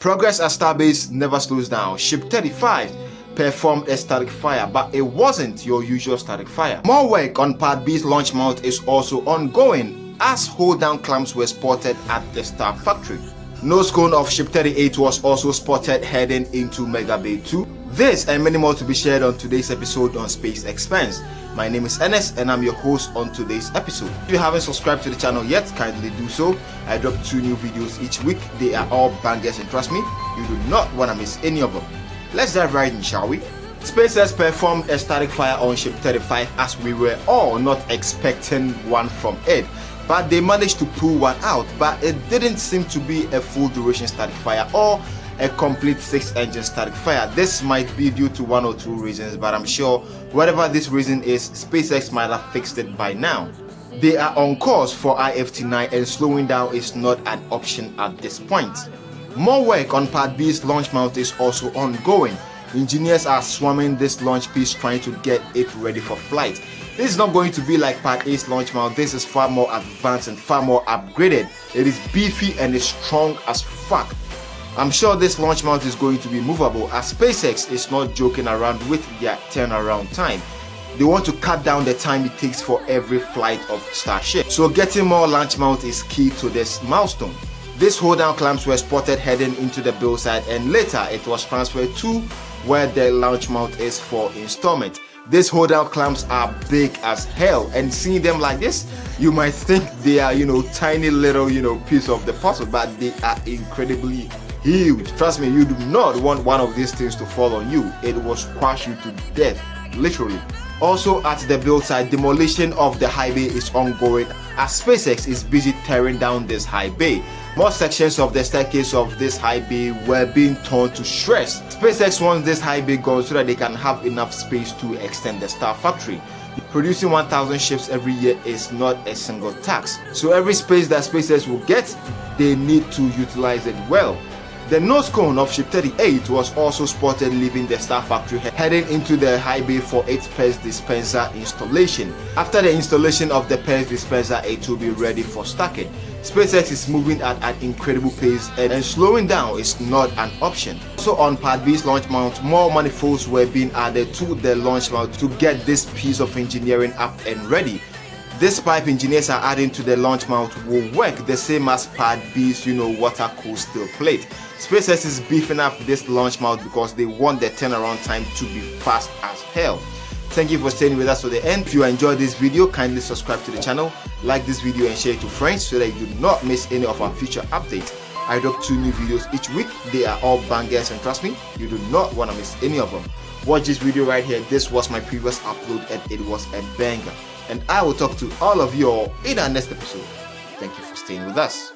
Progress at Starbase never slows down. Ship 35 performed a static fire, but it wasn't your usual static fire. More work on Part B's launch mount is also ongoing, as hold-down clamps were spotted at the Star Factory. Nose cone of Ship 38 was also spotted heading into Mega Bay 2. This and many more to be shared on today's episode on Space Expense. My name is Enes and I'm your host on today's episode. If you haven't subscribed to the channel yet, kindly do so. I drop 2 new videos each week. They are all bangers and trust me, you do not want to miss any of them. Let's dive right in, shall we? SpaceX performed a static fire on Ship 35 as we were all not expecting one from it. But they managed to pull one out, but it didn't seem to be a full duration static fire or a complete 6-engine static fire. This might be due to 1 or 2 reasons, but I'm sure whatever this reason is, SpaceX might have fixed it by now. They are on course for IFT9 and slowing down is not an option at this point. More work on Part B's launch mount is also ongoing. Engineers are swarming this launch piece trying to get it ready for flight. This is not going to be like Part A's launch mount. This is far more advanced and far more upgraded. It is beefy and is strong as fuck. I'm sure this launch mount is going to be movable, as SpaceX is not joking around with their turnaround time. They want to cut down the time it takes for every flight of Starship. So getting more launch mount is key to this milestone. These hold-down clamps were spotted heading into the build site and later it was transferred to where the launch mount is for installment. These hold-down clamps are big as hell, and seeing them like this, you might think they are, tiny little, piece of the puzzle, but they are incredibly huge. Trust me, you do not want one of these things to fall on you. It will squash you to death, literally. Also at the build site, demolition of the high bay is ongoing as SpaceX is busy tearing down this high bay. More sections of the staircase of this high bay were being torn to shreds. SpaceX wants this high bay gone so that they can have enough space to extend the Star Factory. Producing 1,000 ships every year is not a single task, so every space that SpaceX will get, they need to utilize it well. The nose cone of Ship 38 was also spotted leaving the Star Factory heading into the high bay for its PERS dispenser installation. After the installation of the PERS dispenser, it will be ready for stacking. SpaceX is moving at an incredible pace and slowing down is not an option. Also on Part B's launch mount, more manifolds were being added to the launch mount to get this piece of engineering up and ready. This pipe engineers are adding to the launch mount will work the same as Part B's water-cooled steel plate. SpaceX is beefing up this launch mount because they want the turnaround time to be fast as hell. Thank you for staying with us to the end. If you enjoyed this video, kindly subscribe to the channel, like this video and share it to friends so that you do not miss any of our future updates. I drop 2 new videos each week. They are all bangers and trust me, you do not want to miss any of them. Watch this video right here. This was my previous upload and it was a banger. And I will talk to all of you all in our next episode. Thank you for staying with us.